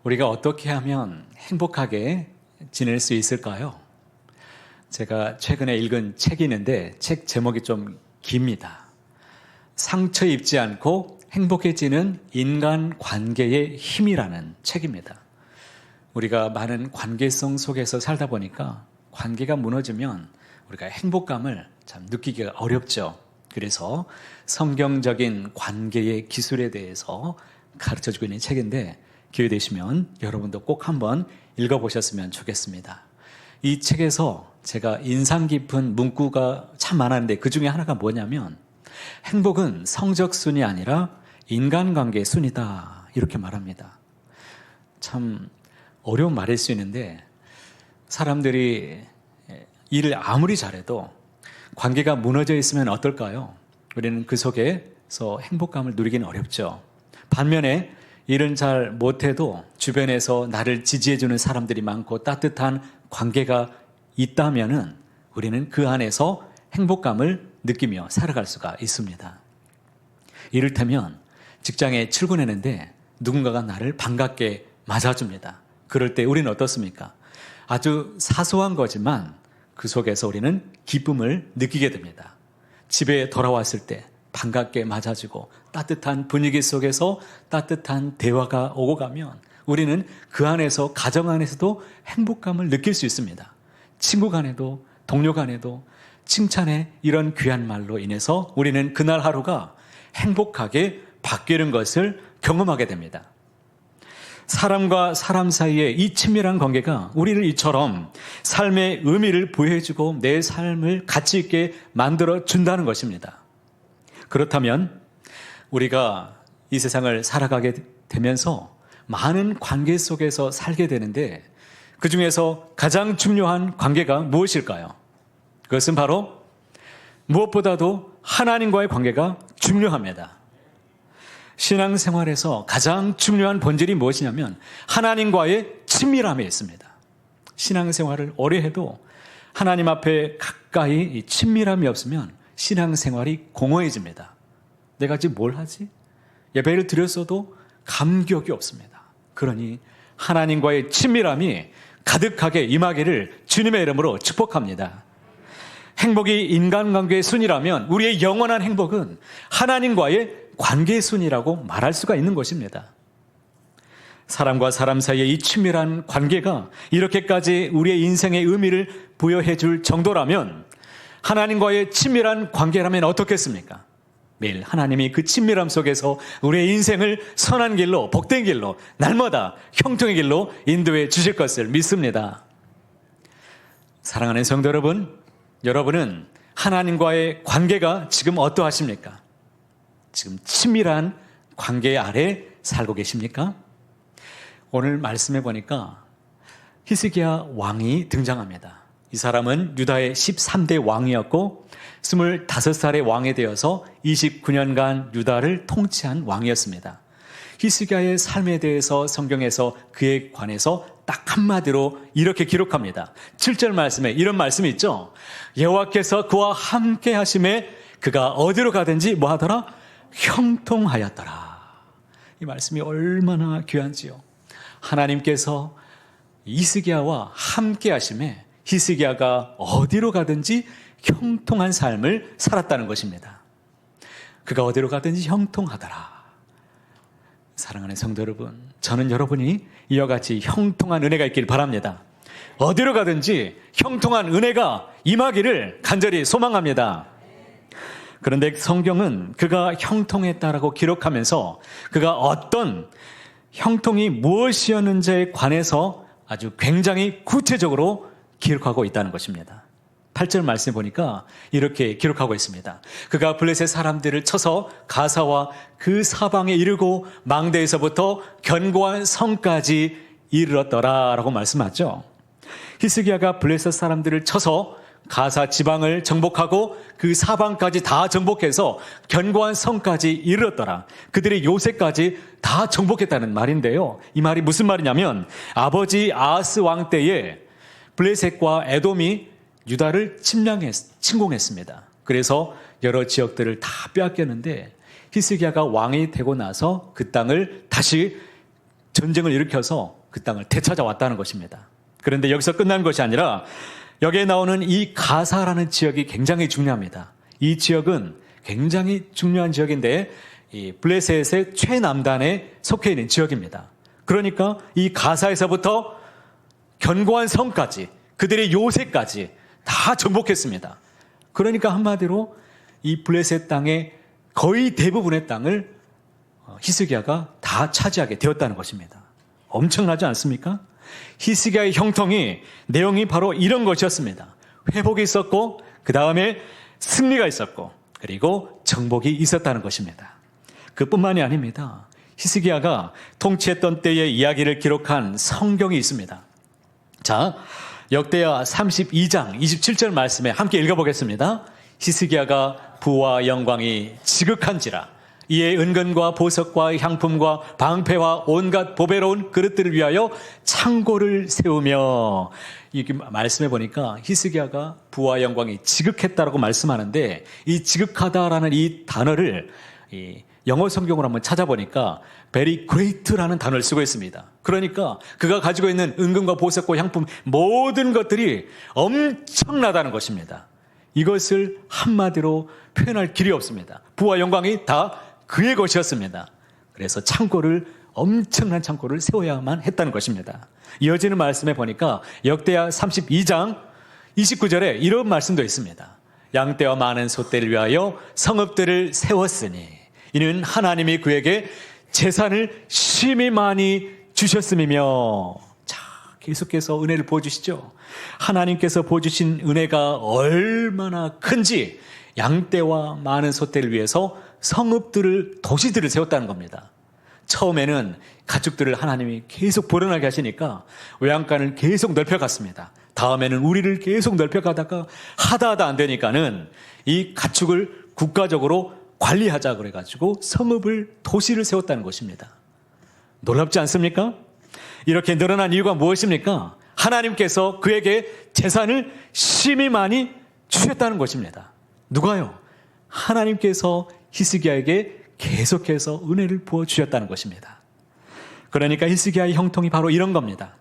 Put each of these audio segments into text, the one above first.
우리가 어떻게 하면 행복하게 지낼 수 있을까요? 제가 최근에 읽은 책이 있는데 책 제목이 좀 깁니다. 상처 입지 않고 행복해지는 인간 관계의 힘이라는 책입니다. 우리가 많은 관계성 속에서 살다 보니까 관계가 무너지면 우리가 행복감을 참 느끼기가 어렵죠. 그래서 성경적인 관계의 기술에 대해서 가르쳐주고 있는 책인데 기회 되시면 여러분도 꼭 한번 읽어보셨으면 좋겠습니다. 이 책에서 제가 인상 깊은 문구가 참 많았는데 그 중에 하나가 뭐냐면 행복은 성적순이 아니라 인간관계의 순이다 이렇게 말합니다. 참 어려운 말일 수 있는데 사람들이 일을 아무리 잘해도 관계가 무너져 있으면 어떨까요? 우리는 그 속에서 행복감을 누리기는 어렵죠. 반면에 일은 잘 못해도 주변에서 나를 지지해주는 사람들이 많고 따뜻한 관계가 있다면은 우리는 그 안에서 행복감을 느끼며 살아갈 수가 있습니다. 이를테면 직장에 출근했는데 누군가가 나를 반갑게 맞아줍니다. 그럴 때 우리는 어떻습니까? 아주 사소한 거지만 그 속에서 우리는 기쁨을 느끼게 됩니다. 집에 돌아왔을 때 반갑게 맞아주고 따뜻한 분위기 속에서 따뜻한 대화가 오고 가면 우리는 그 안에서 가정 안에서도 행복감을 느낄 수 있습니다. 친구 간에도 동료 간에도 칭찬의 이런 귀한 말로 인해서 우리는 그날 하루가 행복하게 바뀌는 것을 경험하게 됩니다. 사람과 사람 사이의 이 친밀한 관계가 우리를 이처럼 삶의 의미를 부여해주고 내 삶을 가치 있게 만들어 준다는 것입니다. 그렇다면 우리가 이 세상을 살아가게 되면서 많은 관계 속에서 살게 되는데 그 중에서 가장 중요한 관계가 무엇일까요? 그것은 바로 무엇보다도 하나님과의 관계가 중요합니다. 신앙생활에서 가장 중요한 본질이 무엇이냐면 하나님과의 친밀함에 있습니다. 신앙생활을 오래 해도 하나님 앞에 가까이 친밀함이 없으면 신앙생활이 공허해집니다. 내가 지금 뭘 하지? 예배를 드렸어도 감격이 없습니다. 그러니 하나님과의 친밀함이 가득하게 임하기를 주님의 이름으로 축복합니다. 행복이 인간관계의 순이라면 우리의 영원한 행복은 하나님과의 관계의 순이라고 말할 수가 있는 것입니다. 사람과 사람 사이의 이 친밀한 관계가 이렇게까지 우리의 인생의 의미를 부여해 줄 정도라면 하나님과의 친밀한 관계라면 어떻겠습니까? 매일 하나님이 그 친밀함 속에서 우리의 인생을 선한 길로, 복된 길로, 날마다 형통의 길로 인도해 주실 것을 믿습니다. 사랑하는 성도 여러분, 여러분은 하나님과의 관계가 지금 어떠하십니까? 지금 친밀한 관계 아래 살고 계십니까? 오늘 말씀해 보니까 히스기야 왕이 등장합니다. 이 사람은 유다의 13대 왕이었고 25살의 왕이 되어서 29년간 유다를 통치한 왕이었습니다. 히스기야의 삶에 대해서 성경에서 그에 관해서 딱 한마디로 이렇게 기록합니다. 7절 말씀에 이런 말씀이 있죠. 여호와께서 그와 함께 하심에 그가 어디로 가든지 뭐 하더라? 형통하였더라. 이 말씀이 얼마나 귀한지요. 하나님께서 히스기야와 함께 하심에 히스기야가 어디로 가든지 형통한 삶을 살았다는 것입니다. 그가 어디로 가든지 형통하더라. 사랑하는 성도 여러분, 저는 여러분이 이와 같이 형통한 은혜가 있길 바랍니다. 어디로 가든지 형통한 은혜가 임하기를 간절히 소망합니다. 그런데 성경은 그가 형통했다라고 기록하면서 그가 어떤 형통이 무엇이었는지에 관해서 아주 굉장히 구체적으로 기록하고 있다는 것입니다. 8절 말씀해 보니까 이렇게 기록하고 있습니다. 그가 블레셋 사람들을 쳐서 가사와 그 사방에 이르고 망대에서부터 견고한 성까지 이르렀더라라고 말씀하죠. 히스기야가 블레셋 사람들을 쳐서 가사 지방을 정복하고 그 사방까지 다 정복해서 견고한 성까지 이르렀더라. 그들의 요새까지 다 정복했다는 말인데요. 이 말이 무슨 말이냐면 아버지 아하스 왕 때에 블레셋과 에돔이 유다를 침공했습니다. 그래서 여러 지역들을 다 빼앗겼는데 히스기야가 왕이 되고 나서 그 땅을 다시 전쟁을 일으켜서 그 땅을 되찾아왔다는 것입니다. 그런데 여기서 끝난 것이 아니라 여기에 나오는 이 가사라는 지역이 굉장히 중요합니다. 이 지역은 굉장히 중요한 지역인데 이 블레셋의 최남단에 속해 있는 지역입니다. 그러니까 이 가사에서부터 견고한 성까지 그들의 요새까지 다 정복했습니다. 그러니까 한마디로 이 블레셋 땅의 거의 대부분의 땅을 히스기야가 다 차지하게 되었다는 것입니다. 엄청나지 않습니까? 히스기야의 형통이 내용이 바로 이런 것이었습니다. 회복이 있었고 그 다음에 승리가 있었고 그리고 정복이 있었다는 것입니다. 그뿐만이 아닙니다. 히스기야가 통치했던 때의 이야기를 기록한 성경이 있습니다. 자, 역대하 32장 27절 말씀에 함께 읽어보겠습니다. 히스기야가 부와 영광이 지극한지라 이에 은근과 보석과 향품과 방패와 온갖 보배로운 그릇들을 위하여 창고를 세우며, 이렇게 말씀해 보니까 히스기야가 부와 영광이 지극했다라고 말씀하는데 이 지극하다라는 이 단어를 이 영어 성경으로 한번 찾아보니까 very great라는 단어를 쓰고 있습니다. 그러니까 그가 가지고 있는 은금과 보석과 향품 모든 것들이 엄청나다는 것입니다. 이것을 한마디로 표현할 길이 없습니다. 부와 영광이 다 그의 것이었습니다. 그래서 엄청난 창고를 세워야만 했다는 것입니다. 이어지는 말씀에 보니까 역대하 32장 29절에 이런 말씀도 있습니다. 양떼와 많은 소떼를 위하여 성읍들을 세웠으니 이는 하나님이 그에게 재산을 심히 많이 주셨음이며. 자, 계속해서 은혜를 부어주시죠. 하나님께서 부어주신 은혜가 얼마나 큰지 양떼와 많은 소떼를 위해서 성읍들을, 도시들을 세웠다는 겁니다. 처음에는 가축들을 하나님이 계속 불어나게 하시니까 외양간을 계속 넓혀갔습니다. 다음에는 우리를 계속 넓혀가다가 하다 안 되니까는 이 가축을 국가적으로 관리하자 그래가지고 성읍을, 도시를 세웠다는 것입니다. 놀랍지 않습니까? 이렇게 늘어난 이유가 무엇입니까? 하나님께서 그에게 재산을 심히 많이 주셨다는 것입니다. 누가요? 하나님께서 히스기야에게 계속해서 은혜를 부어주셨다는 것입니다. 그러니까 히스기야의 형통이 바로 이런 겁니다.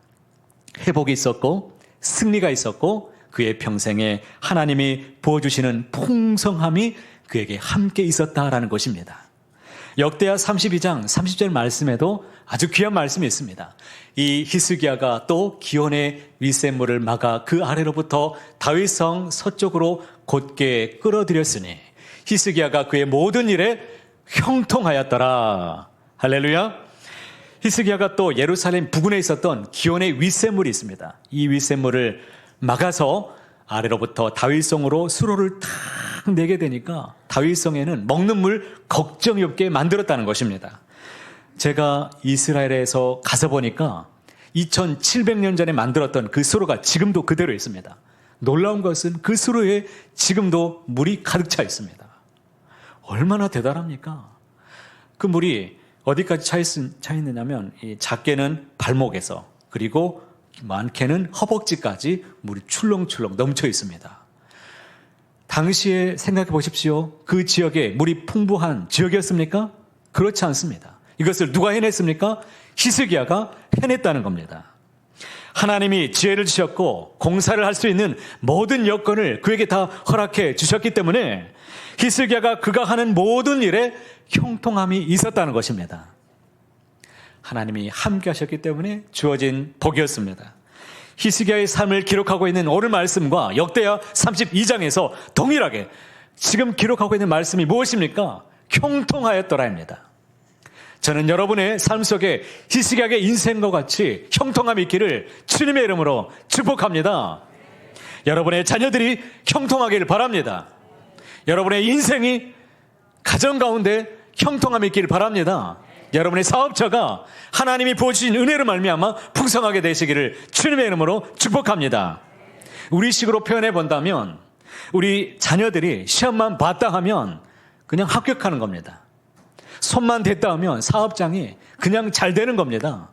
회복이 있었고 승리가 있었고 그의 평생에 하나님이 부어주시는 풍성함이 그에게 함께 있었다라는 것입니다. 역대하 32장 30절 말씀에도 아주 귀한 말씀이 있습니다. 이 히스기야가 또 기온의 윗샘물을 막아 그 아래로부터 다윗성 서쪽으로 곧게 끌어들였으니 히스기야가 그의 모든 일에 형통하였더라. 할렐루야. 히스기야가 또 예루살렘 부근에 있었던 기온의 윗샘물이 있습니다. 이 윗샘물을 막아서 아래로부터 다윗성으로 수로를 탁 내게 되니까 다윗성에는 먹는 물 걱정이 없게 만들었다는 것입니다. 제가 이스라엘에서 가서 보니까 2700년 전에 만들었던 그 수로가 지금도 그대로 있습니다. 놀라운 것은 그 수로에 지금도 물이 가득 차 있습니다. 얼마나 대단합니까? 그 물이 어디까지 차 있느냐면 작게는 발목에서 그리고 많게는 허벅지까지 물이 출렁출렁 넘쳐 있습니다. 당시에 생각해 보십시오. 그 지역에 물이 풍부한 지역이었습니까? 그렇지 않습니다. 이것을 누가 해냈습니까? 히스기야가 해냈다는 겁니다. 하나님이 지혜를 주셨고 공사를 할 수 있는 모든 여건을 그에게 다 허락해 주셨기 때문에 히스기야가 그가 하는 모든 일에 형통함이 있었다는 것입니다. 하나님이 함께 하셨기 때문에 주어진 복이었습니다. 히스기야의 삶을 기록하고 있는 오늘 말씀과 역대하 32장에서 동일하게 지금 기록하고 있는 말씀이 무엇입니까? 형통하였더라입니다. 저는 여러분의 삶 속에 히스기야의 인생과 같이 형통함이 있기를 주님의 이름으로 축복합니다. 여러분의 자녀들이 형통하기를 바랍니다. 여러분의 인생이 가정 가운데 형통함이 있기를 바랍니다. 여러분의 사업처가 하나님이 부어주신 은혜로 말미암아 풍성하게 되시기를 주님의 이름으로 축복합니다. 우리식으로 표현해 본다면 우리 자녀들이 시험만 봤다 하면 그냥 합격하는 겁니다. 손만 댔다 하면 사업장이 그냥 잘 되는 겁니다.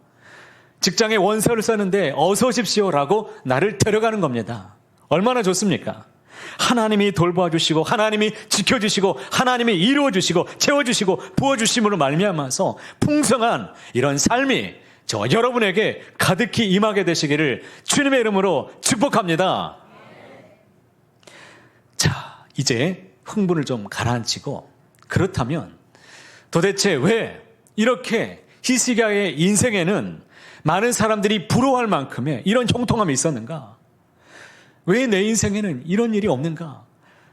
직장에 원서를 썼는데 어서 오십시오라고 나를 데려가는 겁니다. 얼마나 좋습니까? 하나님이 돌봐주시고 하나님이 지켜주시고 하나님이 이루어주시고 채워주시고 부어주심으로 말미암아서 풍성한 이런 삶이 저와 여러분에게 가득히 임하게 되시기를 주님의 이름으로 축복합니다. 자, 이제 흥분을 좀 가라앉히고, 그렇다면 도대체 왜 이렇게 히스기야의 인생에는 많은 사람들이 부러워할 만큼의 이런 형통함이 있었는가? 왜 내 인생에는 이런 일이 없는가?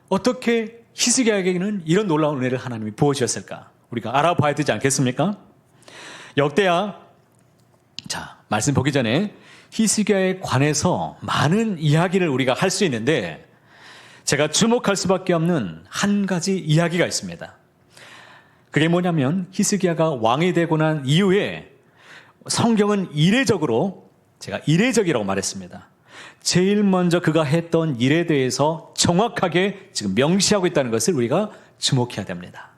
어떻게 히스기야에게는 이런 놀라운 은혜를 하나님이 부어주셨을까? 우리가 알아봐야 되지 않겠습니까? 역대하, 자, 말씀 보기 전에 히스기야에 관해서 많은 이야기를 우리가 할 수 있는데, 제가 주목할 수밖에 없는 한 가지 이야기가 있습니다. 그게 뭐냐면, 히스기야가 왕이 되고 난 이후에 성경은 이례적으로, 제가 이례적이라고 말했습니다. 제일 먼저 그가 했던 일에 대해서 정확하게 지금 명시하고 있다는 것을 우리가 주목해야 됩니다.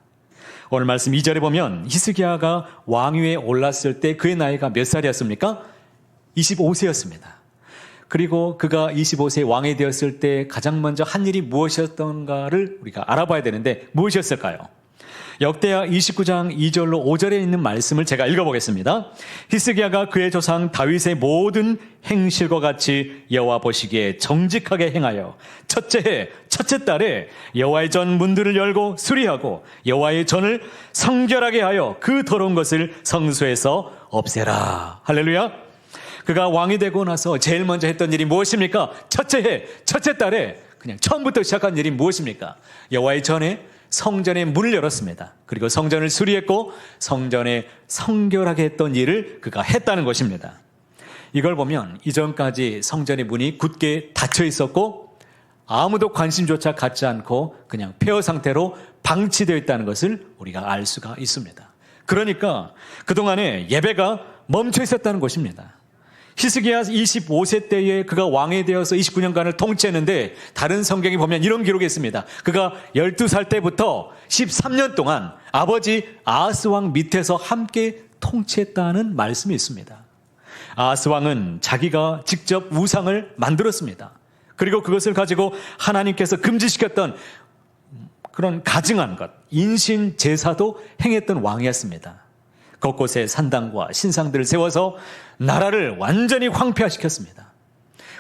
오늘 말씀 2절에 보면 히스기야가 왕위에 올랐을 때 그의 나이가 몇 살이었습니까? 25세였습니다. 그리고 그가 25세 왕이 되었을 때 가장 먼저 한 일이 무엇이었던가를 우리가 알아봐야 되는데, 무엇이었을까요? 역대하 29장 2절로 5절에 있는 말씀을 제가 읽어보겠습니다. 히스기야가 그의 조상 다윗의 모든 행실과 같이 여호와 보시기에 정직하게 행하여 첫째 해 첫째 달에 여호와의 전 문들을 열고 수리하고 여호와의 전을 성결하게 하여 그 더러운 것을 성소에서 없애라. 할렐루야. 그가 왕이 되고 나서 제일 먼저 했던 일이 무엇입니까? 첫째 해 첫째 달에 그냥 처음부터 시작한 일이 무엇입니까? 여호와의 전에 성전의 문을 열었습니다. 그리고 성전을 수리했고 성전에 성결하게 했던 일을 그가 했다는 것입니다. 이걸 보면 이전까지 성전의 문이 굳게 닫혀 있었고 아무도 관심조차 갖지 않고 그냥 폐허 상태로 방치되어 있다는 것을 우리가 알 수가 있습니다. 그러니까 그동안에 예배가 멈춰 있었다는 것입니다. 히스기야 25세 때에 그가 왕이 되어서 29년간을 통치했는데, 다른 성경에 보면 이런 기록이 있습니다. 그가 12살 때부터 13년 동안 아버지 아하스 왕 밑에서 함께 통치했다는 말씀이 있습니다. 아하스 왕은 자기가 직접 우상을 만들었습니다. 그리고 그것을 가지고 하나님께서 금지시켰던 그런 가증한 것, 인신 제사도 행했던 왕이었습니다. 곳곳에 산당과 신상들을 세워서 나라를 완전히 황폐화시켰습니다.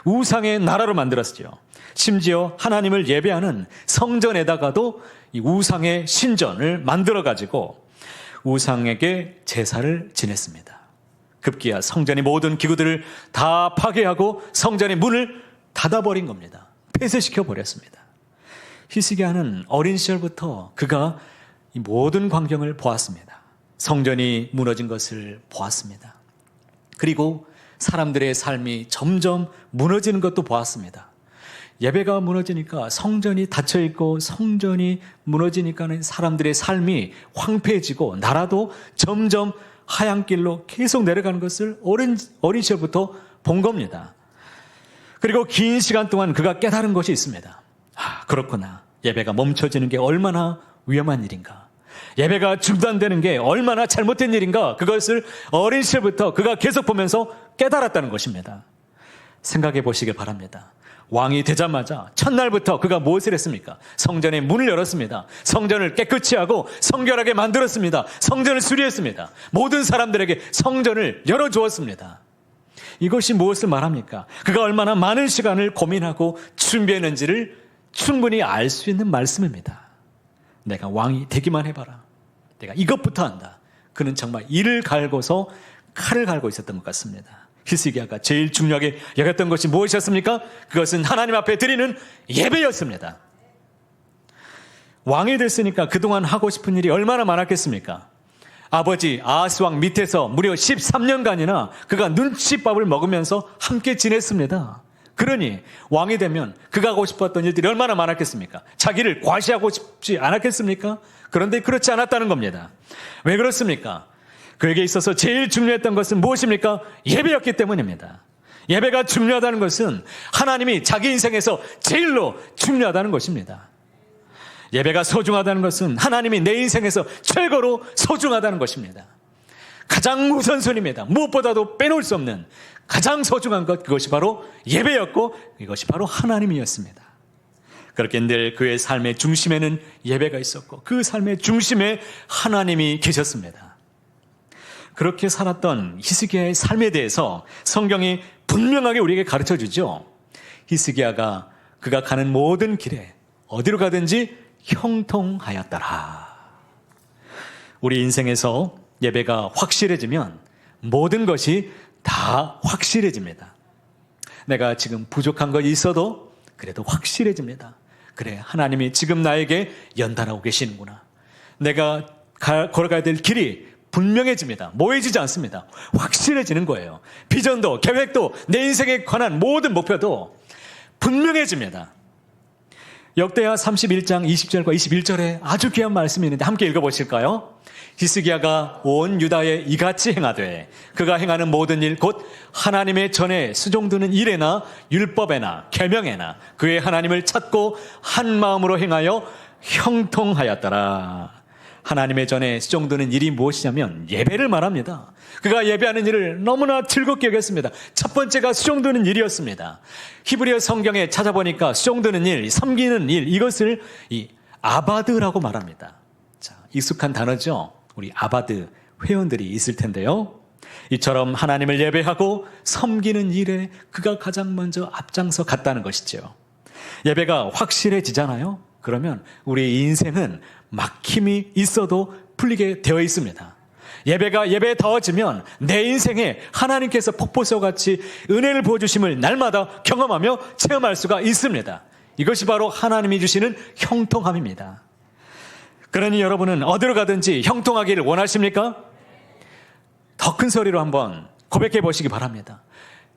우상의 나라로 만들었죠. 심지어 하나님을 예배하는 성전에다가도 이 우상의 신전을 만들어가지고 우상에게 제사를 지냈습니다. 급기야 성전의 모든 기구들을 다 파괴하고 성전의 문을 닫아버린 겁니다. 폐쇄시켜버렸습니다. 히스기야는 어린 시절부터 그가 이 모든 광경을 보았습니다. 성전이 무너진 것을 보았습니다. 그리고 사람들의 삶이 점점 무너지는 것도 보았습니다. 예배가 무너지니까 성전이 닫혀있고 성전이 무너지니까는 사람들의 삶이 황폐해지고 나라도 점점 하얀 길로 계속 내려가는 것을 어린 시절부터 본 겁니다. 그리고 긴 시간 동안 그가 깨달은 것이 있습니다. 그렇구나. 예배가 멈춰지는 게 얼마나 위험한 일인가. 예배가 중단되는 게 얼마나 잘못된 일인가. 그것을 어린 시절부터 그가 계속 보면서 깨달았다는 것입니다. 생각해 보시길 바랍니다. 왕이 되자마자 첫날부터 그가 무엇을 했습니까? 성전의 문을 열었습니다. 성전을 깨끗이 하고 성결하게 만들었습니다. 성전을 수리했습니다. 모든 사람들에게 성전을 열어주었습니다. 이것이 무엇을 말합니까? 그가 얼마나 많은 시간을 고민하고 준비했는지를 충분히 알 수 있는 말씀입니다. 내가 왕이 되기만 해봐라. 내가 이것부터 한다. 그는 정말 이를 갈고서 칼을 갈고 있었던 것 같습니다. 히스기야가 제일 중요하게 여겼던 것이 무엇이었습니까? 그것은 하나님 앞에 드리는 예배였습니다. 왕이 됐으니까 그동안 하고 싶은 일이 얼마나 많았겠습니까? 아버지 아하스 왕 밑에서 무려 13년간이나 그가 눈칫밥을 먹으면서 함께 지냈습니다. 그러니 왕이 되면 그가 하고 싶었던 일들이 얼마나 많았겠습니까? 자기를 과시하고 싶지 않았겠습니까? 그런데 그렇지 않았다는 겁니다. 왜 그렇습니까? 그에게 있어서 제일 중요했던 것은 무엇입니까? 예배였기 때문입니다. 예배가 중요하다는 것은 하나님이 자기 인생에서 제일로 중요하다는 것입니다. 예배가 소중하다는 것은 하나님이 내 인생에서 최고로 소중하다는 것입니다. 가장 우선순위입니다. 무엇보다도 빼놓을 수 없는 가장 소중한 것, 그것이 바로 예배였고 이것이 바로 하나님이었습니다. 그렇게 늘 그의 삶의 중심에는 예배가 있었고 그 삶의 중심에 하나님이 계셨습니다. 그렇게 살았던 히스기야의 삶에 대해서 성경이 분명하게 우리에게 가르쳐 주죠. 히스기야가 그가 가는 모든 길에 어디로 가든지 형통하였더라. 우리 인생에서 예배가 확실해지면 모든 것이 다 확실해집니다. 내가 지금 부족한 것이 있어도 그래도 확실해집니다. 그래, 하나님이 지금 나에게 연단하고 계시는구나. 내가 걸어가야 될 길이 분명해집니다. 모호해지지 않습니다. 확실해지는 거예요. 비전도, 계획도, 내 인생에 관한 모든 목표도 분명해집니다. 역대하 31장 20절과 21절에 아주 귀한 말씀이 있는데 함께 읽어보실까요? 히스기야가 온 유다에 이같이 행하되 그가 행하는 모든 일 곧 하나님의 전에 수종드는 일에나 율법에나 계명에나 그의 하나님을 찾고 한 마음으로 행하여 형통하였더라. 하나님의 전에 수종드는 일이 무엇이냐면 예배를 말합니다. 그가 예배하는 일을 너무나 즐겁게 여겼습니다. 첫 번째가 수종드는 일이었습니다. 히브리어 성경에 찾아보니까 수종드는 일, 섬기는 일, 이것을 이 아바드라고 말합니다. 자, 익숙한 단어죠. 우리 아바드 회원들이 있을 텐데요. 이처럼 하나님을 예배하고 섬기는 일에 그가 가장 먼저 앞장서 갔다는 것이죠. 예배가 확실해지잖아요. 그러면 우리 인생은 막힘이 있어도 풀리게 되어 있습니다. 예배가 예배다워지면 내 인생에 하나님께서 폭포수같이 은혜를 부어주심을 날마다 경험하며 체험할 수가 있습니다. 이것이 바로 하나님이 주시는 형통함입니다. 그러니 여러분은 어디로 가든지 형통하기를 원하십니까? 더 큰 소리로 한번 고백해 보시기 바랍니다.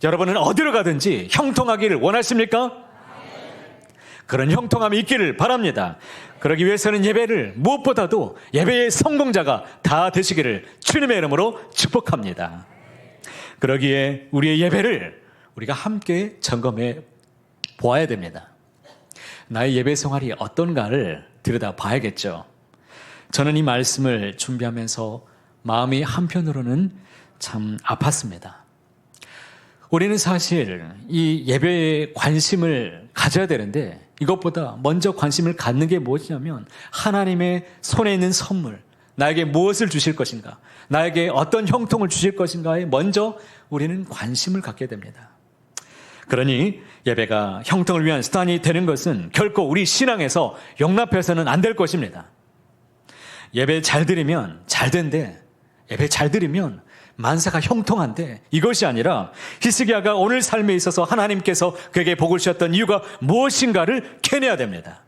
여러분은 어디로 가든지 형통하기를 원하십니까? 그런 형통함이 있기를 바랍니다. 그러기 위해서는 예배를 무엇보다도 예배의 성공자가 다 되시기를 주님의 이름으로 축복합니다. 그러기에 우리의 예배를 우리가 함께 점검해 보아야 됩니다. 나의 예배 생활이 어떤가를 들여다 봐야겠죠. 저는 이 말씀을 준비하면서 마음이 한편으로는 참 아팠습니다. 우리는 사실 이 예배에 관심을 가져야 되는데 이것보다 먼저 관심을 갖는 게 무엇이냐면 하나님의 손에 있는 선물, 나에게 무엇을 주실 것인가, 나에게 어떤 형통을 주실 것인가에 먼저 우리는 관심을 갖게 됩니다. 그러니 예배가 형통을 위한 수단이 되는 것은 결코 우리 신앙에서 용납해서는 안 될 것입니다. 예배 잘 드리면 잘 된대, 예배 잘 드리면 만사가 형통한데 이것이 아니라 히스기야가 오늘 삶에 있어서 하나님께서 그에게 복을 주셨던 이유가 무엇인가를 캐내야 됩니다.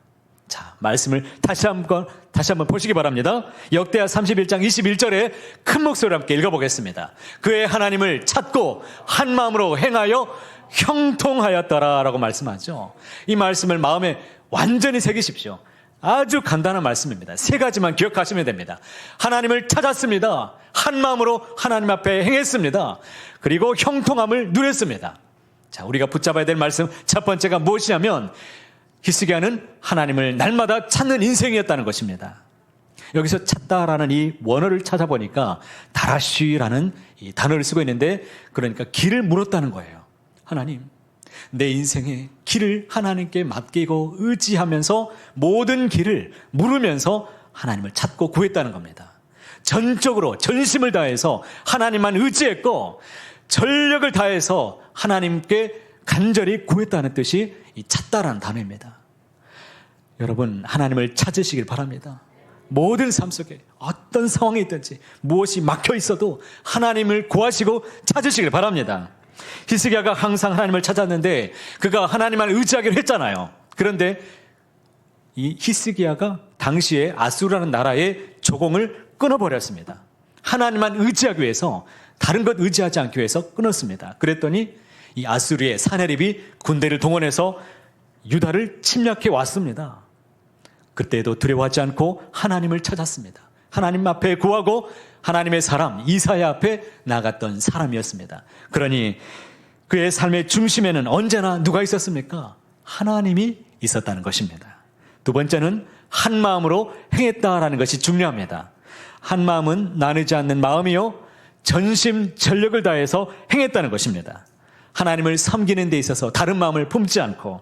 자, 말씀을 다시 한번 보시기 바랍니다. 역대하 31장 21절에 큰 목소리로 함께 읽어보겠습니다. 그의 하나님을 찾고 한 마음으로 행하여 형통하였더라 라고 말씀하죠. 이 말씀을 마음에 완전히 새기십시오. 아주 간단한 말씀입니다. 세 가지만 기억하시면 됩니다. 하나님을 찾았습니다. 한 마음으로 하나님 앞에 행했습니다. 그리고 형통함을 누렸습니다. 자, 우리가 붙잡아야 될 말씀 첫 번째가 무엇이냐면 히스기야는 하나님을 날마다 찾는 인생이었다는 것입니다. 여기서 찾다라는 이 원어를 찾아보니까 다라쉬라는 이 단어를 쓰고 있는데 그러니까 길을 물었다는 거예요. 하나님, 내 인생의 길을 하나님께 맡기고 의지하면서 모든 길을 물으면서 하나님을 찾고 구했다는 겁니다. 전적으로 전심을 다해서 하나님만 의지했고 전력을 다해서 하나님께 간절히 구했다는 뜻이 이 찾다라는 단어입니다. 여러분, 하나님을 찾으시길 바랍니다. 모든 삶 속에 어떤 상황이 있든지 무엇이 막혀 있어도 하나님을 구하시고 찾으시길 바랍니다. 히스기야가 항상 하나님을 찾았는데 그가 하나님만 의지하기로 했잖아요. 그런데 이 히스기야가 당시에 아수르라는 나라의 조공을 끊어버렸습니다. 하나님만 의지하기 위해서 다른 것 의지하지 않기 위해서 끊었습니다. 그랬더니 이 아수르의 사네립이 군대를 동원해서 유다를 침략해 왔습니다. 그때도 두려워하지 않고 하나님을 찾았습니다. 하나님 앞에 구하고 하나님의 사람 이사야 앞에 나갔던 사람이었습니다. 그러니 그의 삶의 중심에는 언제나 누가 있었습니까? 하나님이 있었다는 것입니다. 두 번째는 한 마음으로 행했다라는 것이 중요합니다. 한 마음은 나누지 않는 마음이요 전심 전력을 다해서 행했다는 것입니다. 하나님을 섬기는 데 있어서 다른 마음을 품지 않고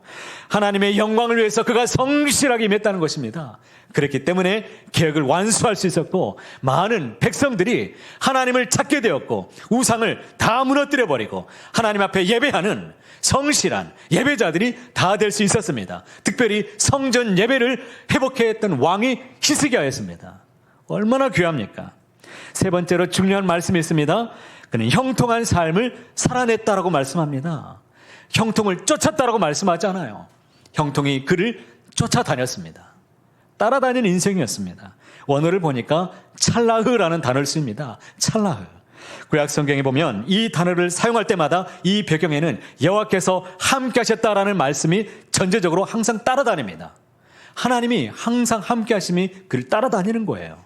하나님의 영광을 위해서 그가 성실하게 임했다는 것입니다. 그렇기 때문에 계획을 완수할 수 있었고 많은 백성들이 하나님을 찾게 되었고 우상을 다 무너뜨려 버리고 하나님 앞에 예배하는 성실한 예배자들이 다 될 수 있었습니다. 특별히 성전 예배를 회복했던 왕이 히스기야였습니다. 얼마나 귀합니까? 세 번째로 중요한 말씀이 있습니다. 그는 형통한 삶을 살아냈다라고 말씀합니다. 형통을 쫓았다라고 말씀하지 않아요. 형통이 그를 쫓아다녔습니다. 따라다니는 인생이었습니다. 원어를 보니까 찰라흐라는 단어를 씁니다. 찰라흐. 구약 성경에 보면 이 단어를 사용할 때마다 이 배경에는 여호와께서 함께 하셨다라는 말씀이 전제적으로 항상 따라다닙니다. 하나님이 항상 함께 하심이 그를 따라다니는 거예요.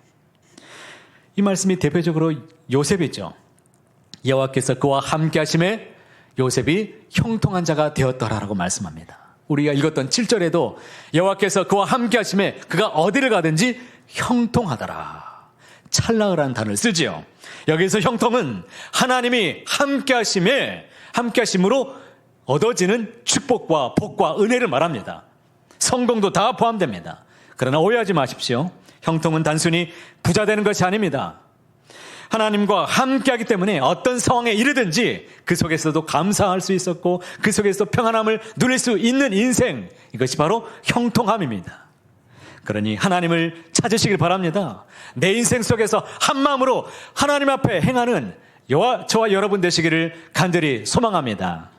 이 말씀이 대표적으로 요셉이죠. 여호와께서 그와 함께 하심에 요셉이 형통한 자가 되었더라라고 말씀합니다. 우리가 읽었던 7절에도 여호와께서 그와 함께 하심에 그가 어디를 가든지 형통하더라. 찰나으라는 단어를 쓰지요. 여기서 형통은 하나님이 함께 하심에 함께 하심으로 얻어지는 축복과 복과 은혜를 말합니다. 성공도 다 포함됩니다. 그러나 오해하지 마십시오. 형통은 단순히 부자 되는 것이 아닙니다. 하나님과 함께하기 때문에 어떤 상황에 이르든지 그 속에서도 감사할 수 있었고 그 속에서 평안함을 누릴 수 있는 인생, 이것이 바로 형통함입니다. 그러니 하나님을 찾으시길 바랍니다. 내 인생 속에서 한 마음으로 하나님 앞에 행하는 저와 여러분 되시기를 간절히 소망합니다.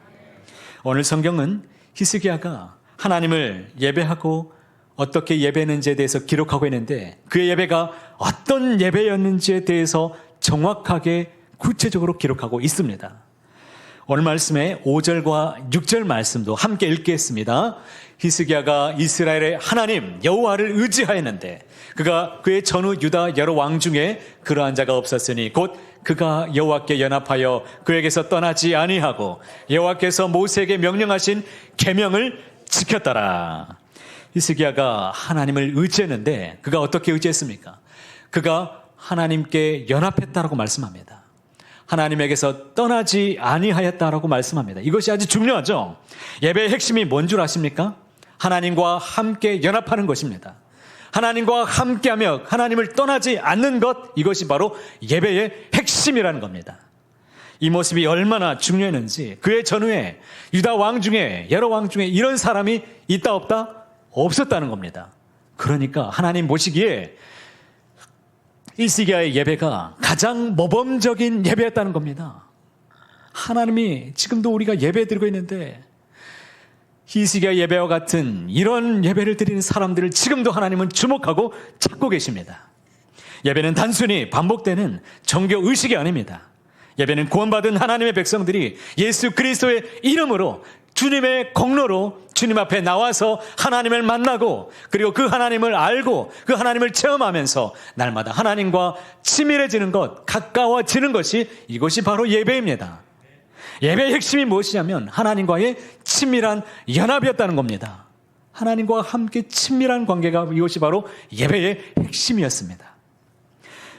오늘 성경은 히스기야가 하나님을 예배하고 어떻게 예배했는지에 대해서 기록하고 있는데 그의 예배가 어떤 예배였는지에 대해서 정확하게 구체적으로 기록하고 있습니다. 오늘 말씀의 5절과 6절 말씀도 함께 읽겠습니다. 히스기야가 이스라엘의 하나님 여호와를 의지하였는데 그가 그의 전후 유다 여러 왕 중에 그러한 자가 없었으니 곧 그가 여호와께 연합하여 그에게서 떠나지 아니하고 여호와께서 모세에게 명령하신 계명을 지켰더라. 히스기야가 하나님을 의지했는데 그가 어떻게 의지했습니까? 그가 하나님께 연합했다라고 말씀합니다. 하나님에게서 떠나지 아니하였다라고 말씀합니다. 이것이 아주 중요하죠. 예배의 핵심이 뭔 줄 아십니까? 하나님과 함께 연합하는 것입니다. 하나님과 함께하며 하나님을 떠나지 않는 것, 이것이 바로 예배의 핵심이라는 겁니다. 이 모습이 얼마나 중요했는지 그의 전후에 유다 왕 중에 여러 왕 중에 이런 사람이 있다 없다? 없었다는 겁니다. 그러니까 하나님 보시기에 히스기야의 예배가 가장 모범적인 예배였다는 겁니다. 하나님이 지금도 우리가 예배 드리고 있는데 히스기야 예배와 같은 이런 예배를 드리는 사람들을 지금도 하나님은 주목하고 찾고 계십니다. 예배는 단순히 반복되는 종교 의식이 아닙니다. 예배는 구원받은 하나님의 백성들이 예수 그리스도의 이름으로 주님의 공로로 주님 앞에 나와서 하나님을 만나고 그리고 그 하나님을 알고 그 하나님을 체험하면서 날마다 하나님과 친밀해지는 것, 가까워지는 것이 이것이 바로 예배입니다. 예배의 핵심이 무엇이냐면 하나님과의 친밀한 연합이었다는 겁니다. 하나님과 함께 친밀한 관계가 이것이 바로 예배의 핵심이었습니다.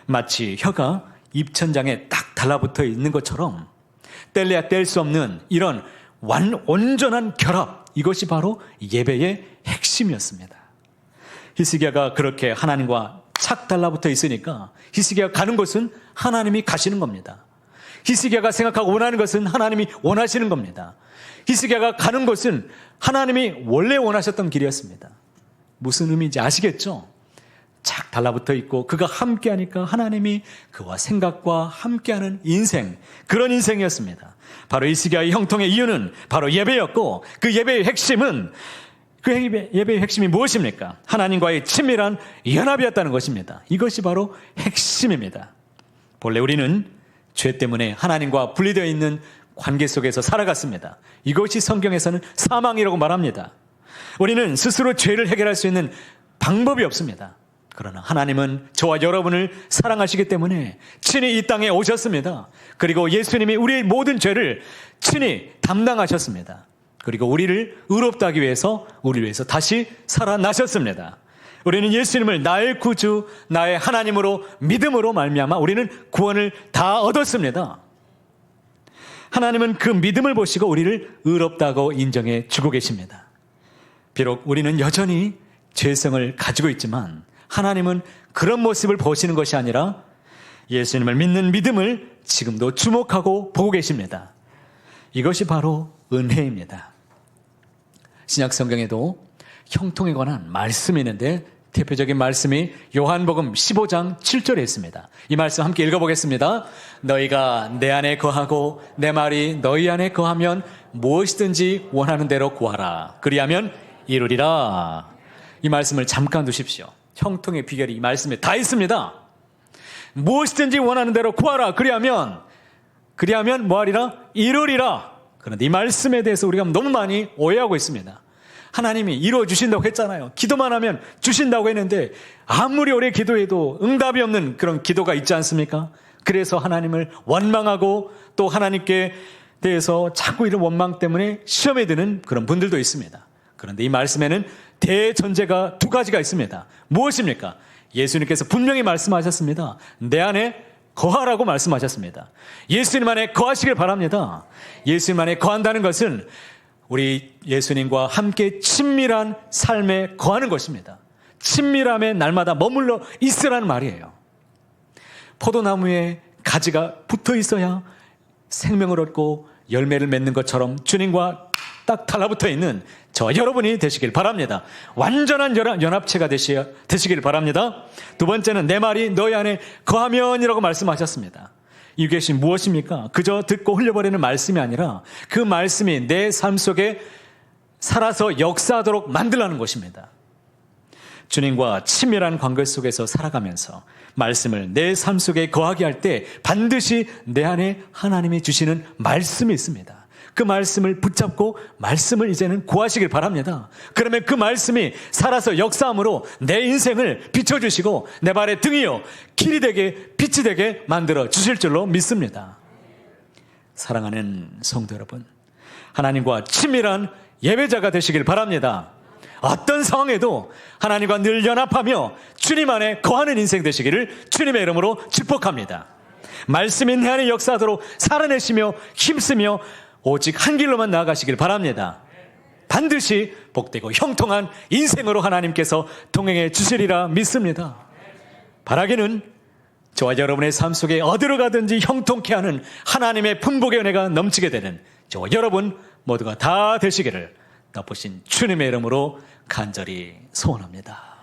마치 혀가 입천장에 딱 달라붙어 있는 것처럼 뗄래야 뗄 수 없는 이런 온전한 결합, 이것이 바로 예배의 핵심이었습니다. 히스기야가 그렇게 하나님과 착 달라붙어 있으니까 히스기야가 가는 곳은 하나님이 가시는 겁니다. 히스기야가 생각하고 원하는 것은 하나님이 원하시는 겁니다. 히스기야가 가는 곳은 하나님이 원래 원하셨던 길이었습니다. 무슨 의미인지 아시겠죠? 착 달라붙어 있고 그가 함께하니까 하나님이 그와 생각과 함께하는 인생, 그런 인생이었습니다. 바로 히스기야의 형통의 이유는 바로 예배였고 그 예배의 핵심은 예배의 핵심이 무엇입니까? 하나님과의 친밀한 연합이었다는 것입니다. 이것이 바로 핵심입니다. 본래 우리는 죄 때문에 하나님과 분리되어 있는 관계 속에서 살아갔습니다. 이것이 성경에서는 사망이라고 말합니다. 우리는 스스로 죄를 해결할 수 있는 방법이 없습니다. 그러나 하나님은 저와 여러분을 사랑하시기 때문에 친히 이 땅에 오셨습니다. 그리고 예수님이 우리의 모든 죄를 친히 담당하셨습니다. 그리고 우리를 의롭다 하기 위해서 우리를 위해서 다시 살아나셨습니다. 우리는 예수님을 나의 구주, 나의 하나님으로 믿음으로 말미암아 우리는 구원을 다 얻었습니다. 하나님은 그 믿음을 보시고 우리를 의롭다고 인정해 주고 계십니다. 비록 우리는 여전히 죄성을 가지고 있지만 하나님은 그런 모습을 보시는 것이 아니라 예수님을 믿는 믿음을 지금도 주목하고 보고 계십니다. 이것이 바로 은혜입니다. 신약 성경에도 형통에 관한 말씀이 있는데 대표적인 말씀이 요한복음 15장 7절에 있습니다. 이 말씀 함께 읽어보겠습니다. 너희가 내 안에 거하고 내 말이 너희 안에 거하면 무엇이든지 원하는 대로 구하라. 그리하면 이루리라. 이 말씀을 잠깐 두십시오. 형통의 비결이 이 말씀에 다 있습니다. 무엇이든지 원하는 대로 구하라. 그리하면 뭐하리라? 이루리라. 그런데 이 말씀에 대해서 우리가 너무 많이 오해하고 있습니다. 하나님이 이루어주신다고 했잖아요. 기도만 하면 주신다고 했는데 아무리 오래 기도해도 응답이 없는 그런 기도가 있지 않습니까? 그래서 하나님을 원망하고 또 하나님께 대해서 자꾸 이런 원망 때문에 시험에 드는 그런 분들도 있습니다. 그런데 이 말씀에는 대전제가 두 가지가 있습니다. 무엇입니까? 예수님께서 분명히 말씀하셨습니다. 내 안에 거하라고 말씀하셨습니다. 예수님 안에 거하시길 바랍니다. 예수님 안에 거한다는 것은 우리 예수님과 함께 친밀한 삶에 거하는 것입니다. 친밀함에 날마다 머물러 있으라는 말이에요. 포도나무에 가지가 붙어 있어야 생명을 얻고 열매를 맺는 것처럼 주님과 딱 달라붙어 있는 저 여러분이 되시길 바랍니다. 완전한 연합체가 되시길 바랍니다. 두 번째는 내 말이 너희 안에 거하면이라고 말씀하셨습니다. 이것이 무엇입니까? 그저 듣고 흘려버리는 말씀이 아니라 그 말씀이 내 삶 속에 살아서 역사하도록 만들라는 것입니다. 주님과 친밀한 관계 속에서 살아가면서 말씀을 내 삶 속에 거하게 할 때 반드시 내 안에 하나님이 주시는 말씀이 있습니다. 그 말씀을 붙잡고 말씀을 이제는 구하시길 바랍니다. 그러면 그 말씀이 살아서 역사함으로 내 인생을 비춰주시고 내 발의 등이요 길이 되게 빛이 되게 만들어 주실 줄로 믿습니다. 사랑하는 성도 여러분, 하나님과 친밀한 예배자가 되시길 바랍니다. 어떤 상황에도 하나님과 늘 연합하며 주님 안에 거하는 인생 되시기를 주님의 이름으로 축복합니다. 말씀이 내 안에 역사하도록 살아내시며 힘쓰며 오직 한 길로만 나아가시길 바랍니다. 반드시 복되고 형통한 인생으로 하나님께서 동행해 주시리라 믿습니다. 바라기는 저와 여러분의 삶 속에 어디로 가든지 형통케 하는 하나님의 풍복의 은혜가 넘치게 되는 저와 여러분 모두가 다 되시기를 높으신 주님의 이름으로 간절히 소원합니다.